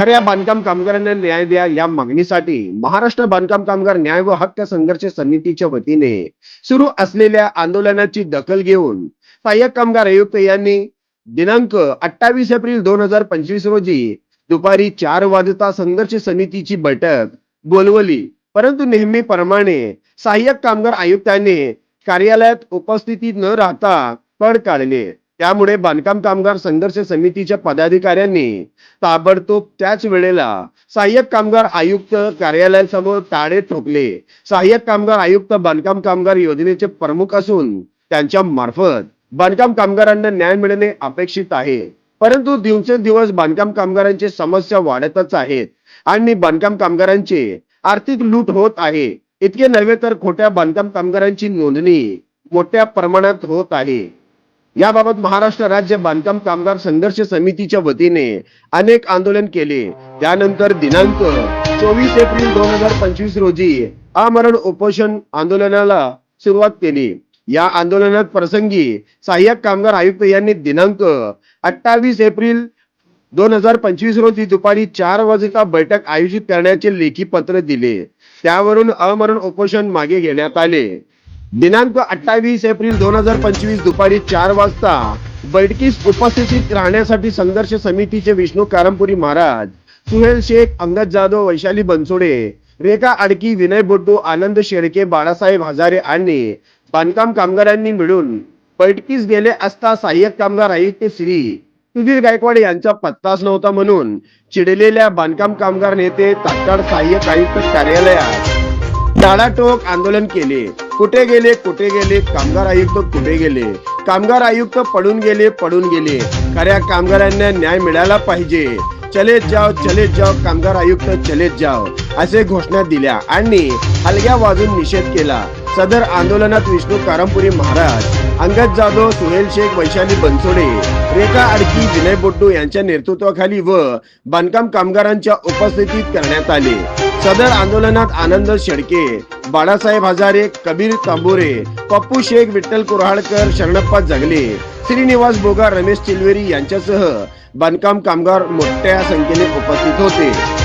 खऱ्या बांधकाम कामगारांना न्याय द्या या मागणीसाठी महाराष्ट्र बांधकाम कामगार न्याय व हक्क संघर्ष समितीच्या वतीने सुरू असलेल्या आंदोलनाची दखल घेऊन सहाय्यक कामगार आयुक्त यांनी दिनांक 28 एप्रिल 2025 रोजी दुपारी 4 वाजता संघर्ष समितीची बैठक बोलवली। परंतु नेहमीप्रमाणे सहाय्यक कामगार आयुक्तांनी कार्यालयात उपस्थिती न राहता पळ काढले। त्यामुळे बांधकाम कामगार संघर्ष समितीच्या पदाधिकाऱ्यांनी ताबडतोब त्याच वेळेला सहाय्यक कामगार आयुक्त कार्यालयासमोर टाळे ठोकले। सहाय्यक कामगार आयुक्त बांधकाम कामगार योजनेचे प्रमुख असून त्यांच्या मार्फत बांधकाम कामगारांना न्याय मिळणे अपेक्षित आहे। परंतु दिवसेंदिवस बांधकाम कामगारांची समस्या वाढतच आहेत आणि बांधकाम कामगारांची आर्थिक लूट होत आहे। इतके नव्हे तर खोट्या बांधकाम कामगारांची नोंदणी मोठ्या प्रमाणात होत आहे। याबाबत महाराष्ट्र राज्य बांधकाम कामगार संघर्ष समितीच्या वतीने अनेक आंदोलन केले। त्यानंतर दिनांक 24 एप्रिल 2025 रोजी आमरण उपोषण आंदोलनाला सुरुवात केली। या आंदोलनात प्रसंगी सहाय्यक कामगार आयुक्त यांनी दिनांक 28 एप्रिल 2025 रोजी दुपारी 4 वाजता बैठक आयोजित करण्याचे लेखी पत्र दिले। त्यावरून आमरण उपोषण मागे घेण्यात आले। दिनांक 28 एप्रिल 2025 दुपारी 4 वाजता बैठकीस उपस्थित राहण्यासाठी संघर्ष समितीचे विष्णू कारंपुरी महाराज, सुहेल शेख, अंगद जाधव, वैशाली बनसोडे, रेखा आडकी, विनय बोड्डू, आनंद शेळके, बाळासाहेब हजारे आणि बांधकाम कामगारांनी मिळून बैठकीस गेले असता सहाय्यक कामगार आयुक्त श्री सुधीर गायकवाड यांचा पत्ताच नव्हता म्हणून चिडलेल्या बांधकाम कामगार नेते तात्काळ सहाय्यक आयुक्त कार्यालयात टाळाटोक आंदोलन केले। कुठे गेले कामगार आयुक्त, कुठे गेले कामगार आयुक्त, पडून गेले खऱ्या कामगारांना न्याय मिळाला पाहिजे। चले जाओ कामगार आयुक्त, चले जाओ असे घोषणा दिल्या आणि हलग्या वाजून निषेध केला। सदर आंदोलनात विष्णू कारंपुरी महाराज, अंगद जाधव, सुहेल शेख, वैशाली बनसोडे, रेखा आडकी, विनय बोड्डू यांच्या नेतृत्वाखाली व बांधकाम कामगारांच्या उपस्थितीत करण्यात आले। सदर आंदोलनात आनंद शेळके, बाळासाहेब हजारे, कबीर तांबोरे, पप्पू शेख, विठ्ठल कुऱ्हाडकर, शरणप्पा जगले, श्रीनिवास बोगा, रमेश चिलवेरी यांच्यासह बांधकाम कामगार मोठ्या संख्येने उपस्थित होते।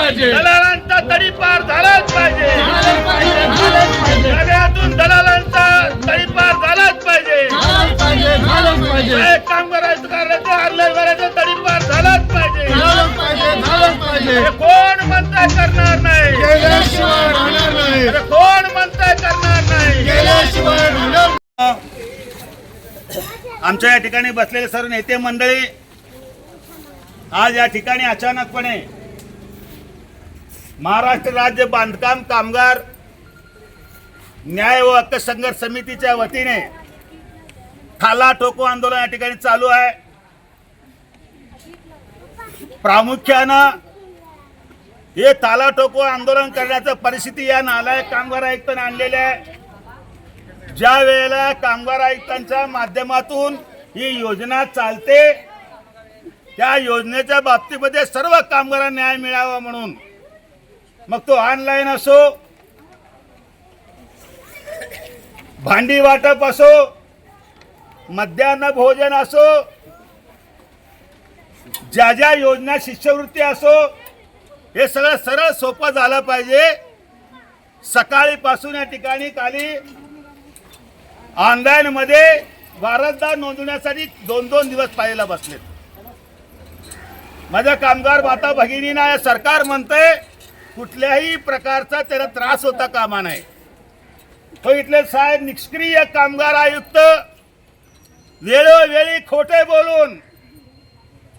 दलालांचा तडीपार झालाच पाहिजे। सगळ्यातून दलालांचा तडीपार झालाच पाहिजे। कार्यालयाचा तडीपार झालाच पाहिजे। कोण म्हणताय करणार नाही, कोण म्हणताय करणार नाही। आमच्या या ठिकाणी बसलेले सर्व नेते मंडळी आज या ठिकाणी अचानकपणे महाराष्ट्र राज्य बांधकाम कामगार न्याय व हक्क संघर्ष समितीच्या वतीने थाला ठोको आंदोलन या ठिकाणी चालू आहे। प्रामुख्याने हे ताला ठोको आंदोलन करण्याचं परिस्थिती या नालायक कामगार आयुक्तांनी आणलेली आहे. ज्या वेळेला कामगार आयुक्तांच्या माध्यमातून ही योजना चालते त्या योजनेच्या बाबतीमध्ये सर्व कामगारांना न्याय मिळावा म्हणून, मग तो ऑनलाईन असो, भांडी वाटप असो, मध्यान्ह भोजन असो, ज्या ज्या योजना शिष्यवृत्ती असो, हे सगळं सरळ सोपं झालं पाहिजे. सकाळीपासून या ठिकाणी खाली ऑनलाईन मध्ये वारसदार नोंदवण्यासाठी 2-2 दिवस पाहायला बसलेत. माझ्या कामगार माता भगिनींना सरकार म्हणतंय कुठल्याही प्रकारचा त्याला त्रास होता कामा नये. तो इथले साहेब निष्क्रिय कामगार आयुक्त वेळोवेळी खोटे बोलून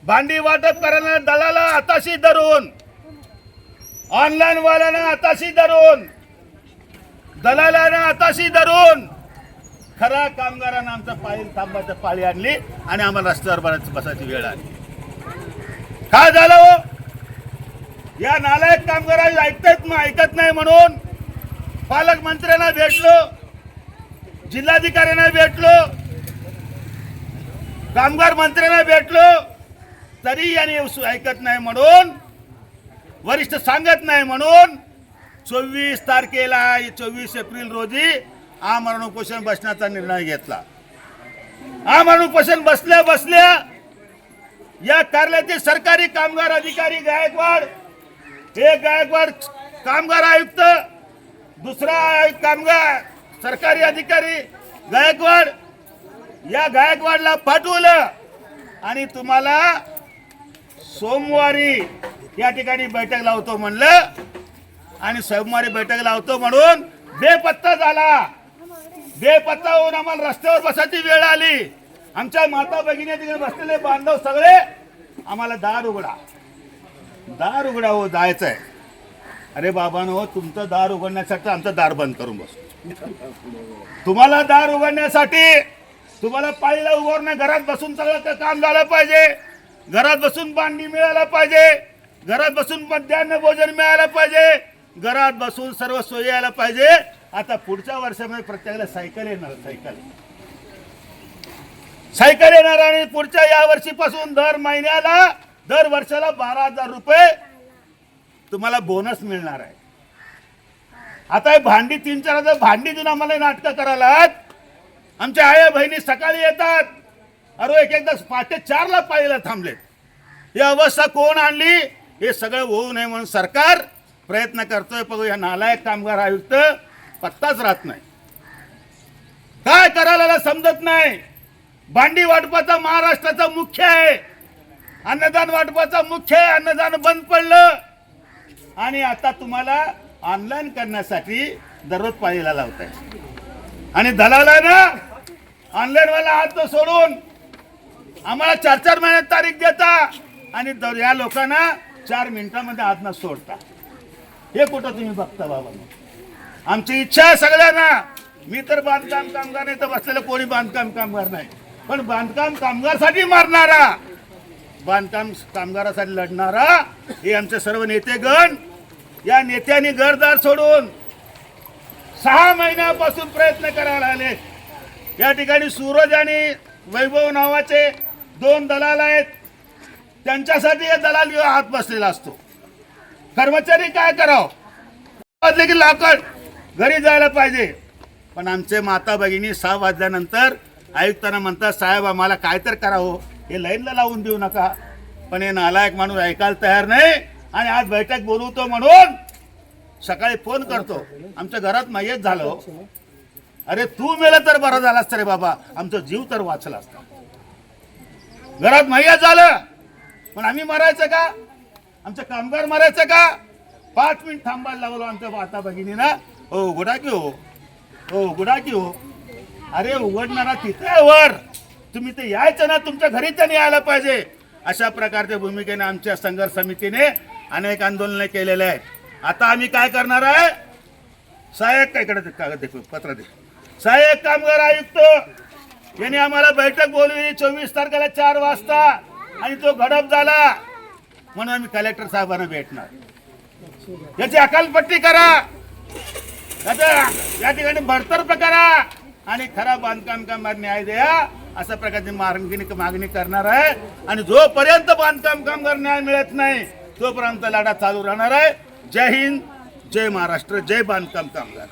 भांडी वाटप करणाऱ्या दलाला हाताशी धरून, ऑनलाईन वाल्यांना हाताशी धरून, दलालांना हाताशी धरून खरा कामगारांना आमचा पायी थांबायची पाळी आणली आणि आम्हाला रस्त्यावर बसायची वेळ आली. काय झालं हो? या नालायक कामगारांना ऐकत नाही म्हणून पालकमंत्र्यांना भेटलो, जिल्हाधिकाऱ्यांना भेटलो, कामगार मंत्र्यांना भेटलो, तरी यांनी ऐकत नाही म्हणून, वरिष्ठ सांगत नाही म्हणून 24 तारखेला 24 एप्रिल रोजी आमरण उपोषण बसण्याचा निर्णय घेतला. आमरण उपोषण बसल्या या कार्यालयातील सरकारी कामगार अधिकारी गायकवाड, एक गायकवाड कामगार आयुक्त, दुसरा कामगार सरकारी अधिकारी गायकवाड, या गायकवाडला पाठवलं आणि तुम्हाला सोमवारी या ठिकाणी बैठक लावतो म्हणलं आणि सोमवारी बैठक लावतो म्हणून बेपत्ता झाला. बेपत्ता होऊन आम्हाला रस्त्यावर बसायची वेळ आली. आमच्या माता भगिनी तिकडे बसलेले बांधव सगळे आम्हाला दार उघडा हो जायचंय. अरे बाबांनो, तुमचं दार उघडण्यासाठी आमचं दार बंद करून बसू. तुम्हाला दार उघडण्यासाठी तुम्हाला पाळीला उभारून घरात बसून सगळं काम झालं पाहिजे, घरात बसून भांडी मिळायला पाहिजे, घरात बसून मध्यान्ह भोजन मिळायला पाहिजे, घरात बसून सर्व सोयी यायला पाहिजे. आता पुढच्या वर्षामध्ये प्रत्येकाला सायकल येणार आणि पुढच्या या वर्षीपासून दर वर्षाला 12,000 रुपये तुम्हाला बोनस मिळणार आहे. आता हे भांडी 3-4 हजार भांडी देऊन आम्हाला नाटकं करायला. आमच्या आया बहिणी सकाळी येतात, अरे एकदा पहाटे 4ला पाळीला थांबलेत. ही अवस्था कोण आणली? हे सगळं होऊ नये म्हणून सरकार प्रयत्न करतोय. पण या नालायक कामगार आयुक्त पत्ताच राहत नाही. काय करायला समजत नाही. भांडी वाटपाचा महाराष्ट्राचा मुख्य आहे, अन्नदान वाटपाचा मुख्य आहे. अन्नदान बंद पडलं आणि आता तुम्हाला ऑनलाईन करण्यासाठी दररोज पाळीला लावताय आणि दलालांना ऑनलाईन वाला हात सोडून आम्हाला 4-4 महिन्यात तारीख देता आणि या लोकांना 4 मिनिटांमध्ये हात न सोडता. हे कुठं तुम्ही बघता बाबा? आमची इच्छा आहे सगळ्यांना. मी तर बांधकाम कामगार नाही तर बसलेलं कोणी बांधकाम कामगार नाही, पण बांधकाम कामगारसाठी मारणारा, बांधकाम कामगारासाठी लढणारा हे आमचे सर्व नेतेगण. या नेत्यांनी घरदार सोडून 6 महिन्यापासून प्रयत्न करायला आले. या ठिकाणी सूरज आणि वैभव नावाचे 2 दलाल आहेत. त्यांच्यासाठी हे दलाल हात बसलेला असतो. कर्मचारी काय करावं? वाजले की लाकड घरी जायला पाहिजे. पण आमचे माता भगिनी 6 वाजल्यानंतर आयुक्तांना म्हणतात, साहेब आम्हाला काय तर करावं, हे लाईनला लावून देऊ नका. पण हे नालायक माणूस ऐकायला तयार नाही आणि आज बैठक बोलवतो म्हणून सकाळी फोन करतो, आमच्या घरात मयत झालं. अरे तू मेला तर बरं झाला असतं रे बाबा, आमचा जीव तर वाचला असता. घरात मयत झालं पण आम्ही मरायचं का? आमचं कामगार मरायचं का? 5 मिनिट थांबायला लावलो आमच्या माता भगिनीना. हो उघडा की हो, हो उघडा की हो. अरे उघडणारा तिथे वर, तुम्ही ते यायचं ना, तुमच्या घरी तर यायला पाहिजे. अशा प्रकारच्या भूमिकेने आमच्या संघर्ष समितीने अनेक आंदोलने केलेले आहेत. आता आम्ही काय करणार आहे? सहाय्यक कायकडे कागद देखो पत्र दे. सहाय्यक कामगार आयुक्त यांनी आम्हाला बैठक बोलवली 24 तारखेला 4 वाजता आणि तो गडप झाला म्हणून आम्ही कलेक्टर साहेबांना भेटणार. याची अकालपट्टी करा, या ठिकाणी बडतर्फ करा आणि खरा बांधकाम कामगार न्याय द्या अशा प्रकारची मागणी करणार आहे. आणि जोपर्यंत बांधकाम कामगार न्याय मिळत नाही तोपर्यंत लढा चालू राहणार आहे. जय हिंद, जय महाराष्ट्र, जय बांधकाम कामगार.